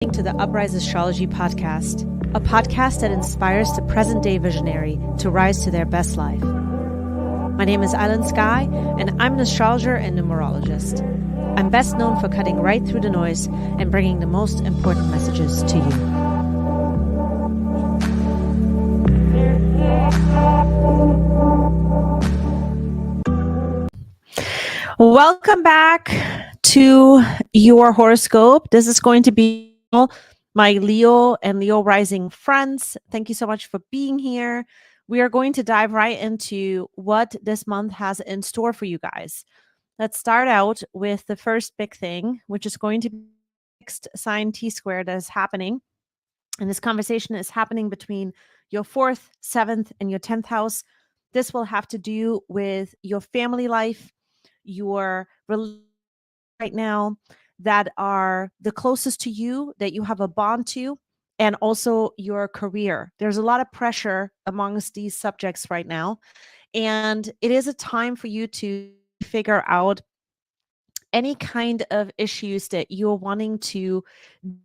To the Uprise Astrology Podcast, a podcast that inspires the present-day visionary to rise to their best life. My name is Island Sky, and I'm an astrologer and numerologist. I'm best known for cutting right through the noise and bringing the most important messages to you. Welcome back to your horoscope. This is going to be my Leo and Leo rising friends. Thank you so much for being here. We are going to dive right into what this month has in store for you guys. Let's start out with the first big thing, which is going to be next sign T-square that is happening. And this conversation is happening between your 4th, 7th, and your 10th house. This will have to do with your family life, your relationship right now that are the closest to you, that you have a bond to, and also your career. There's a lot of pressure amongst these subjects right now. And it is a time for you to figure out any kind of issues that you're wanting to deal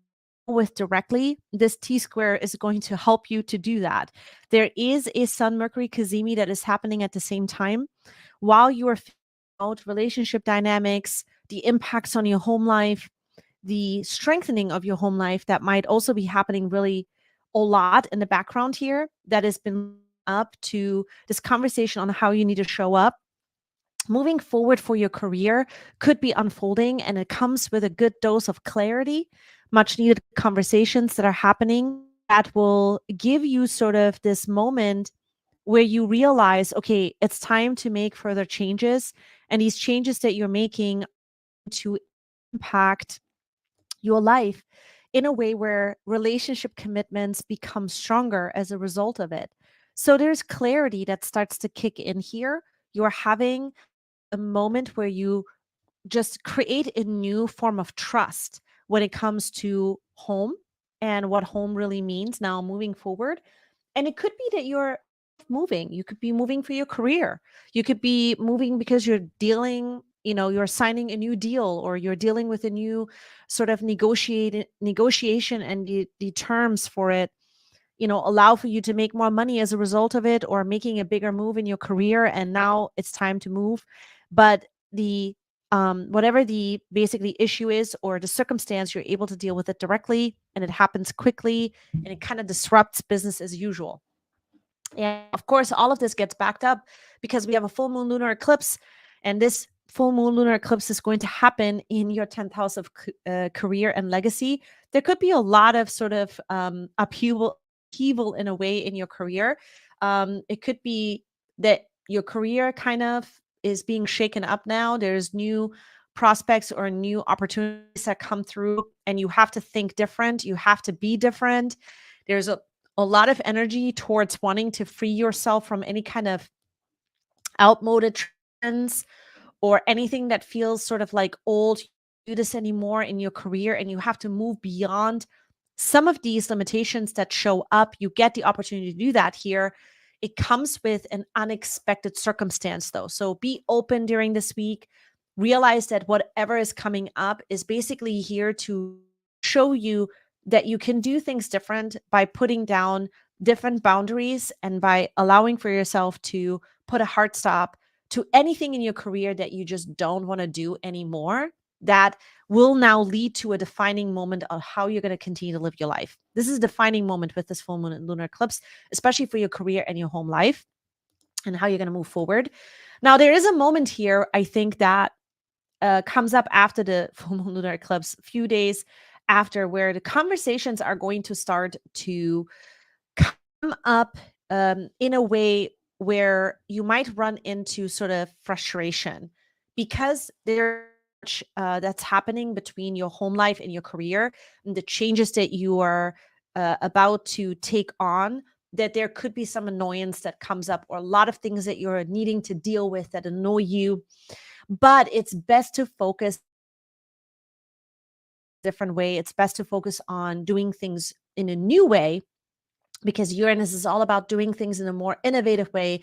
with directly. This T-square is going to help you to do that. There is a Sun-Mercury Cazimi that is happening at the same time. While you are figuring out relationship dynamics, the impacts on your home life, the strengthening of your home life that might also be happening really a lot in the background here that has been up to this conversation on how you need to show up. Moving forward for your career could be unfolding, and it comes with a good dose of clarity, much needed conversations that are happening that will give you sort of this moment where you realize, okay, it's time to make further changes. And these changes that you're making to impact your life in a way where relationship commitments become stronger as a result of it. So there's clarity that starts to kick in here. You're having a moment where you just create a new form of trust when it comes to home and what home really means now moving forward. And it could be that you're moving. You could be moving for your career. You could be moving because you're dealing, you're signing a new deal, or you're dealing with a new sort of negotiation, and the terms for it, allow for you to make more money as a result of it, or making a bigger move in your career. And now it's time to move. But the whatever the basically issue is or the circumstance, you're able to deal with it directly, and it happens quickly, and it kind of disrupts business as usual. And of course, all of this gets backed up because we have a full moon lunar eclipse, and this full moon lunar eclipse is going to happen in your 10th house of career and legacy. There could be a lot of sort of upheaval in a way in your career. It could be that your career kind of is being shaken up now. There's new prospects or new opportunities that come through, and you have to think different. You have to be different. There's a lot of energy towards wanting to free yourself from any kind of outmoded trends or anything that feels sort of like old. You don't do this anymore in your career, and you have to move beyond some of these limitations that show up. You get the opportunity to do that here. It comes with an unexpected circumstance, though. So be open during this week. Realize that whatever is coming up is basically here to show you that you can do things different by putting down different boundaries and by allowing for yourself to put a hard stop to anything in your career that you just don't want to do anymore. That will now lead to a defining moment of how you're going to continue to live your life. This is a defining moment with this full moon and lunar eclipse, especially for your career and your home life and how you're going to move forward. Now, there is a moment here, I think, that comes up after the full moon lunar eclipse, a few days after, where the conversations are going to start to come up in a way where you might run into sort of frustration because there's that's happening between your home life and your career, and the changes that you are about to take on, that there could be some annoyance that comes up, or a lot of things that you're needing to deal with that annoy you. But it's best to focus different way. It's best to focus on doing things in a new way, because Uranus is all about doing things in a more innovative way,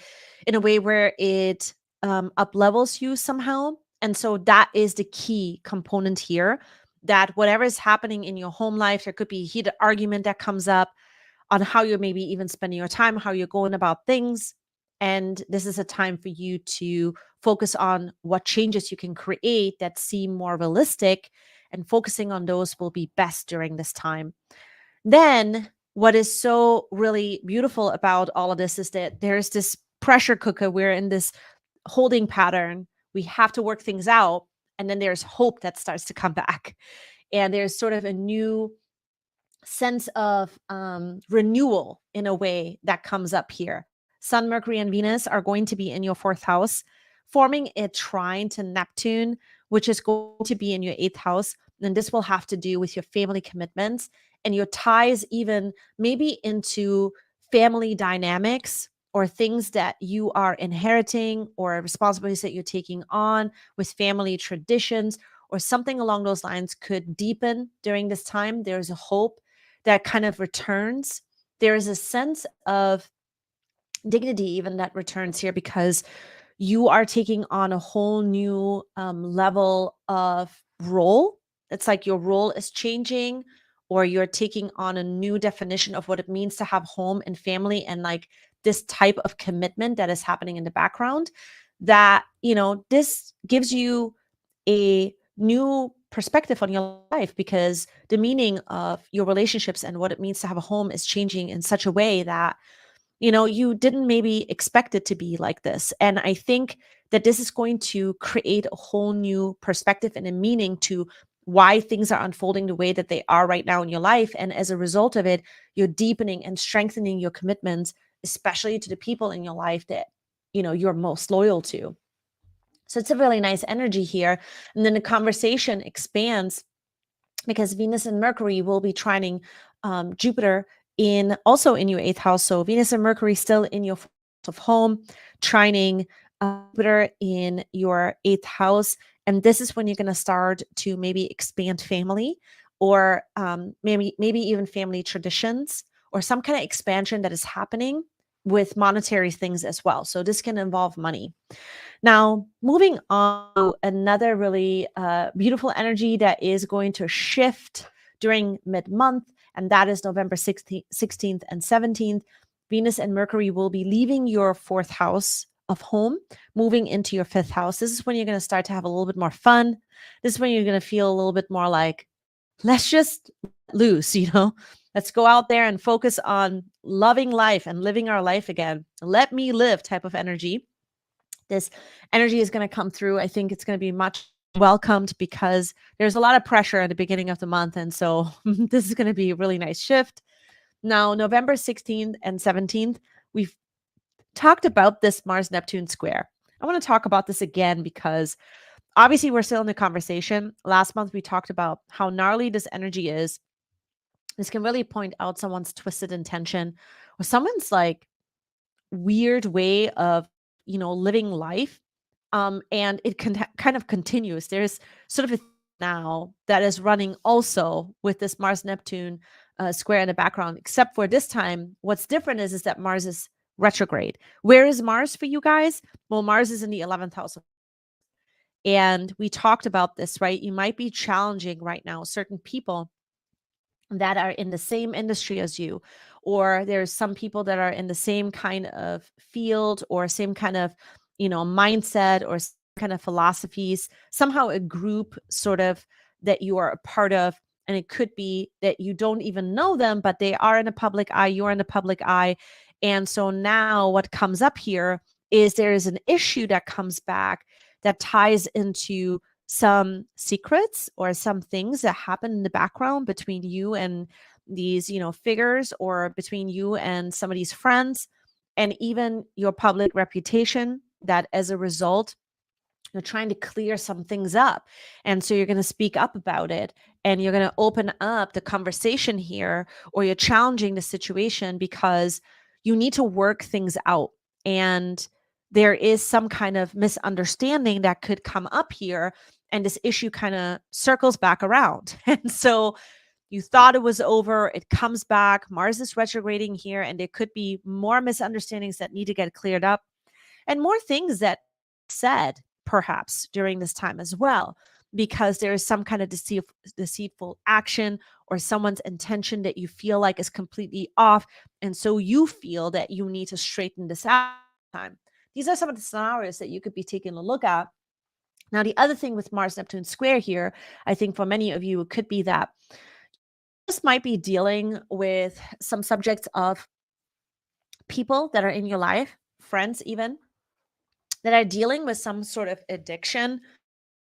in a way where it up levels you somehow. And so that is the key component here. that whatever is happening in your home life, there could be a heated argument that comes up on how you're maybe even spending your time, how you're going about things. And this is a time for you to focus on what changes you can create that seem more realistic, and focusing on those will be best during this time. Then, what is so really beautiful about all of this is that there's this pressure cooker. We're in this holding pattern. We have to work things out. And then there's hope that starts to come back. And there's sort of a new sense of renewal in a way that comes up here. Sun, Mercury, and Venus are going to be in your fourth house, forming a trine to Neptune, which is going to be in your eighth house. And this will have to do with your family commitments and your ties, even maybe into family dynamics or things that you are inheriting or responsibilities that you're taking on with family traditions or something along those lines could deepen during this time. There's a hope that kind of returns. There is a sense of dignity even that returns here because you are taking on a whole new level of role. It's like your role is changing, or you're taking on a new definition of what it means to have home and family, and like this type of commitment that is happening in the background. That, this gives you a new perspective on your life, because the meaning of your relationships and what it means to have a home is changing in such a way that you didn't maybe expect it to be like this. And I think that this is going to create a whole new perspective and a meaning to why things are unfolding the way that they are right now in your life. And as a result of it, you're deepening and strengthening your commitments, especially to the people in your life that, you're most loyal to. So it's a really nice energy here. And then the conversation expands because Venus and Mercury will be trining Jupiter also in your eighth house. So Venus and Mercury still in your of home, trining Jupiter in your eighth house. And this is when you're going to start to maybe expand family, or maybe even family traditions, or some kind of expansion that is happening with monetary things as well. So this can involve money. Now, moving on to another really beautiful energy that is going to shift during mid-month, and that is November 16th and 17th. Venus and Mercury will be leaving your fourth house of home, moving into your fifth house. This is when you're going to start to have a little bit more fun. This is when you're going to feel a little bit more like, let's just let loose, Let's go out there and focus on loving life and living our life again. Let me live type of energy. This energy is going to come through. I think it's going to be much welcomed because there's a lot of pressure at the beginning of the month. And so this is going to be a really nice shift. Now, November 16th and 17th, we've talked about this Mars-Neptune square. I want to talk about this again because obviously we're still in the conversation. Last month, we talked about how gnarly this energy is. This can really point out someone's twisted intention or someone's like weird way of living life, and it can kind of continues. There's sort of a now that is running also with this Mars Neptune square in the background, except for this time what's different is that Mars is retrograde. Where is Mars for you guys? Well, Mars is in the 11th house, and we talked about this, right? You might be challenging right now certain people that are in the same industry as you, or there's some people that are in the same kind of field or same kind of mindset or kind of philosophies, somehow a group sort of that you are a part of. And it could be that you don't even know them, but they are in the public eye, you're in the public eye. And so now what comes up here is there is an issue that comes back that ties into some secrets or some things that happen in the background between you and these, figures, or between you and somebody's friends, and even your public reputation, that as a result, you're trying to clear some things up. And so you're going to speak up about it, and you're going to open up the conversation here, or you're challenging the situation because you need to work things out. And there is some kind of misunderstanding that could come up here, and this issue kind of circles back around. And so you thought it was over, it comes back, Mars is retrograding here, and there could be more misunderstandings that need to get cleared up, and more things that said perhaps during this time as well. because there is some kind of deceitful action or someone's intention that you feel like is completely off. And so you feel that you need to straighten this out time. These are some of the scenarios that you could be taking a look at. Now, the other thing with Mars Neptune square here, I think for many of you, it could be that this might be dealing with some subjects of people that are in your life, friends even, that are dealing with some sort of addiction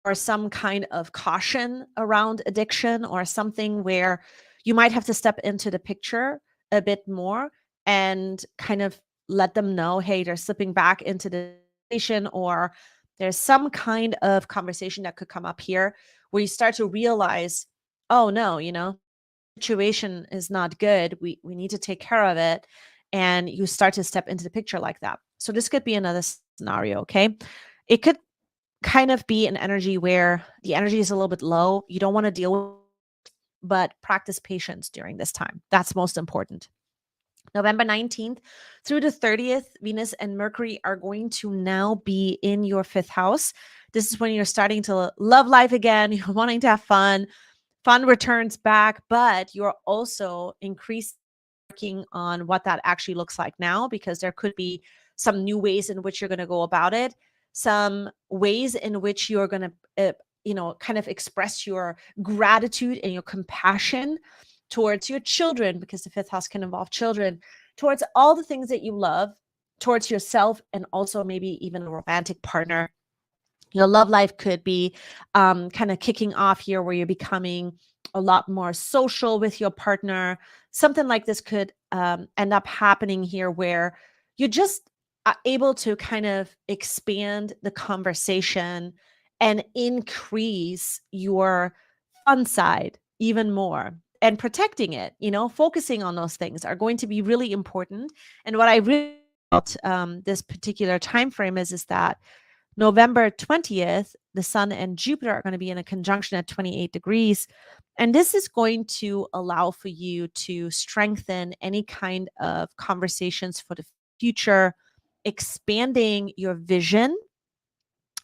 or some kind of caution around addiction or something where you might have to step into the picture a bit more and kind of let them know, hey, they're slipping back into the situation, or there's some kind of conversation that could come up here where you start to realize, oh no, situation is not good. We need to take care of it. And you start to step into the picture like that. So this could be another scenario, okay? It could kind of be an energy where the energy is a little bit low. You don't want to deal with, but practice patience during this time. That's most important. November 19th through the 30th, Venus and Mercury are going to now be in your fifth house. This is when you're starting to love life again. You're wanting to have fun. Fun returns back, but you're also working on what that actually looks like now, because there could be some new ways in which you're going to go about it, some ways in which you're going to kind of express your gratitude and your compassion towards your children, because the fifth house can involve children, towards all the things that you love, towards yourself, and also maybe even a romantic partner. Your love life could be kind of kicking off here where you're becoming a lot more social with your partner. Something like this could end up happening here where you're just able to kind of expand the conversation and increase your fun side even more. And protecting it, focusing on those things are going to be really important. And what I really about this particular time frame is that November 20th, the Sun and Jupiter are going to be in a conjunction at 28 degrees. And this is going to allow for you to strengthen any kind of conversations for the future, expanding your vision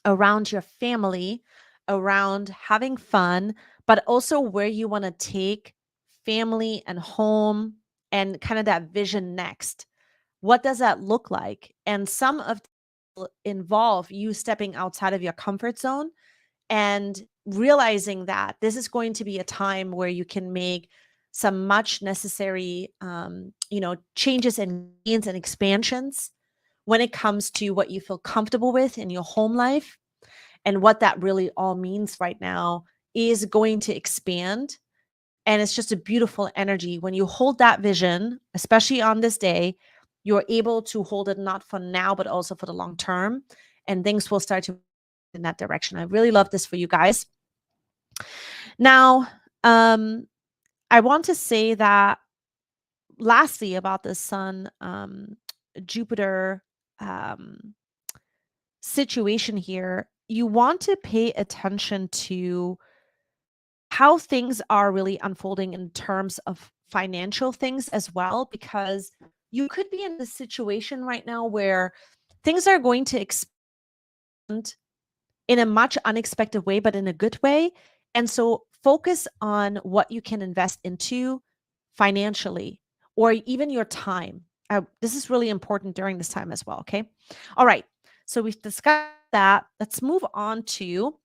around your family, around having fun, but also where you want to take family and home and kind of that vision next. What does that look like? And some of involve you stepping outside of your comfort zone and realizing that this is going to be a time where you can make some much necessary changes and gains and expansions when it comes to what you feel comfortable with in your home life. And what that really all means right now is going to expand. And it's just a beautiful energy when you hold that vision, especially on this day. You're able to hold it not for now, but also for the long term. And things will start to in that direction. I really love this for you guys. Now, I want to say that lastly about the Sun Jupiter situation here, you want to pay attention to how things are really unfolding in terms of financial things as well, because you could be in a situation right now where things are going to expand in a much unexpected way, but in a good way. And so focus on what you can invest into financially or even your time. This is really important during this time as well. Okay. All right. So we've discussed that. Let's move on to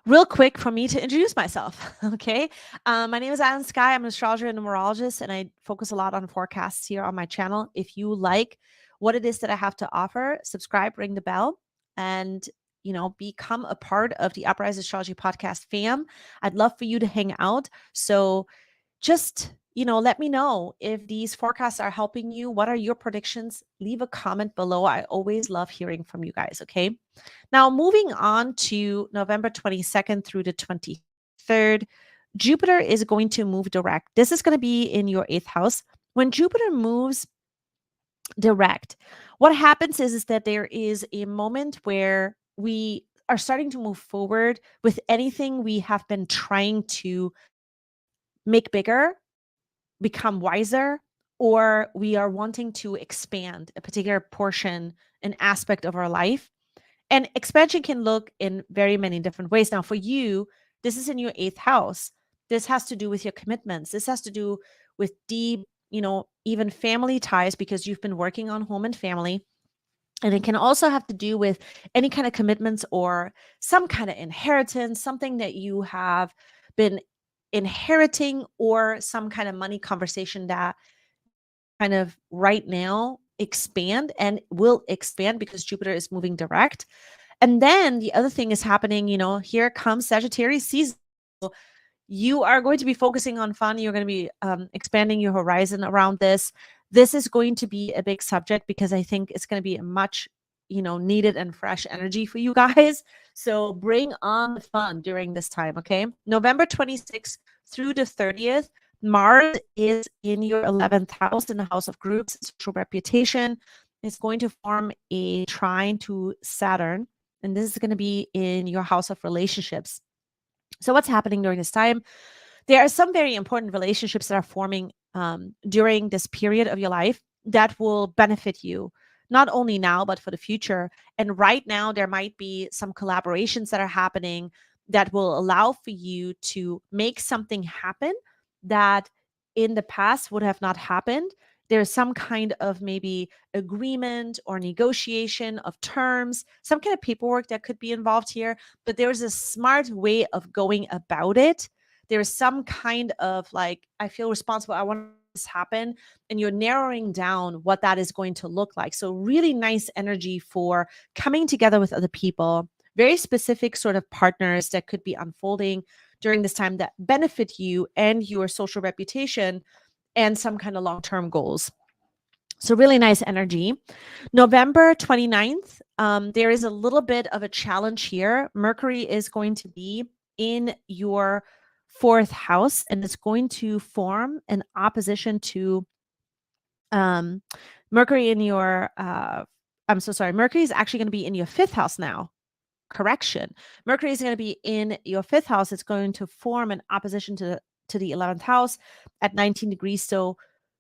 real quick for me to introduce myself. Okay. My name is Alan Sky. I'm an astrologer and numerologist, and I focus a lot on forecasts here on my channel. If you like what it is that I have to offer, subscribe, ring the bell, and become a part of the Uprise Astrology Podcast fam. I'd love for you to hang out. So just let me know if these forecasts are helping you. What are your predictions? Leave a comment below. I always love hearing from you guys. Okay. Now, moving on to November 22nd through the 23rd, Jupiter is going to move direct. This is going to be in your eighth house. When Jupiter moves direct, what happens is that there is a moment where we are starting to move forward with anything we have been trying to make bigger, become wiser, or we are wanting to expand a particular portion, an aspect of our life. And expansion can look in very many different ways. Now, for you, this is in your eighth house. This has to do with your commitments. This has to do with deep, even family ties, because you've been working on home and family. And it can also have to do with any kind of commitments or some kind of inheritance, something that you have been inheriting, or some kind of money conversation that kind of right now expand and will expand because Jupiter is moving direct. And then the other thing is happening, here comes Sagittarius season. You are going to be focusing on fun. You're going to be expanding your horizon around this. This is going to be a big subject because I think it's going to be a much, needed and fresh energy for you guys. So bring on the fun during this time, okay? November 26th through the 30th, Mars is in your 11th house, in the house of groups, social reputation. It's going to form a trine to Saturn, and this is going to be in your house of relationships. So what's happening during this time? There are some very important relationships that are forming during this period of your life that will benefit you, not only now, but for the future. And right now, there might be some collaborations that are happening that will allow for you to make something happen that in the past would have not happened. There's some kind of maybe agreement or negotiation of terms, some kind of paperwork that could be involved here, but there's a smart way of going about it. There's some kind of like, I feel responsible, I want this happen, and you're narrowing down what that is going to look like. So really nice energy for coming together with other people, very specific sort of partners that could be unfolding during this time that benefit you and your social reputation and some kind of long-term goals. So really nice energy. November 29th, there is a little bit of a challenge here. Mercury is going to be in your fourth house, and it's going to form an opposition to Mercury in your, I'm so sorry, Mercury is actually going to be in your fifth house now. Correction. Mercury is going to be in your fifth house. It's going to form an opposition to the 11th house at 19 degrees. So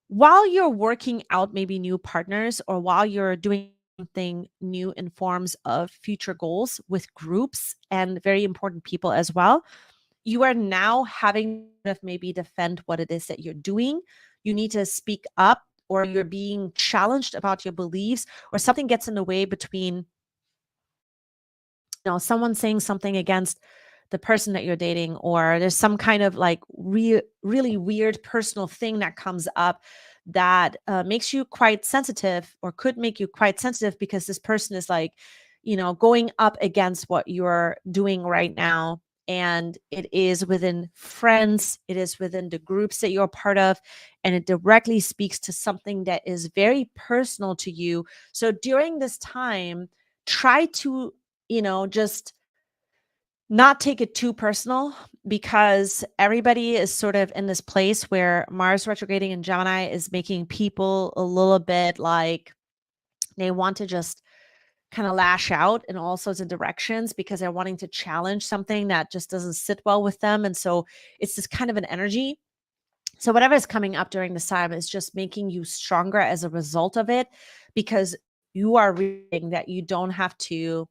while you're working out maybe new partners, or while you're doing something new in forms of future goals with groups and very important people as well, you are now having to maybe defend what it is that you're doing. You need to speak up, or you're being challenged about your beliefs, or something gets in the way between someone saying something against the person that you're dating, or there's some kind of like really weird personal thing that comes up that makes you quite sensitive, or could make you quite sensitive, because this person is like, going up against what you're doing right now. And it is within friends, it is within the groups that you're part of, and it directly speaks to something that is very personal to you. So during this time, try to just not take it too personal, because everybody is sort of in this place where Mars retrograding in Gemini is making people a little bit like they want to just kind of lash out in all sorts of directions, because they're wanting to challenge something that just doesn't sit well with them. And so it's this kind of an energy. So whatever is coming up during this time is just making you stronger as a result of it, because you are reading that you don't have to.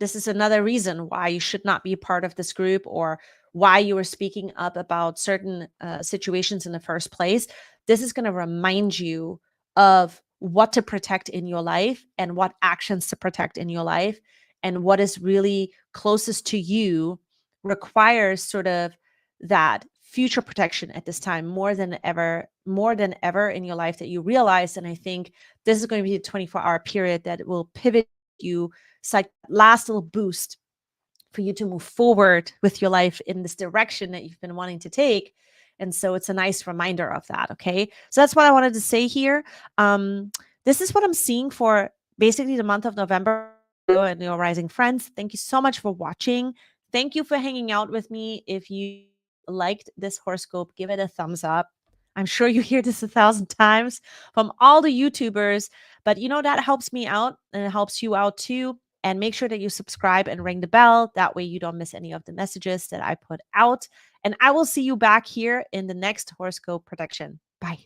This is another reason why you should not be part of this group, or why you were speaking up about certain situations in the first place. This is going to remind you of what to protect in your life, and what actions to protect in your life, and what is really closest to you requires sort of that future protection at this time, more than ever in your life that you realize. And I think this is going to be a 24-hour period that will pivot you. It's like last little boost for you to move forward with your life in this direction that you've been wanting to take. And so it's a nice reminder of that. Okay. So that's what I wanted to say here. This is what I'm seeing for basically the month of November. And your rising friends, thank you so much for watching. Thank you for hanging out with me. If you liked this horoscope, give it a thumbs up. I'm sure you hear this 1,000 times from all the YouTubers, but that helps me out, and it helps you out too. And make sure that you subscribe and ring the bell. That way you don't miss any of the messages that I put out. And I will see you back here in the next horoscope prediction. Bye.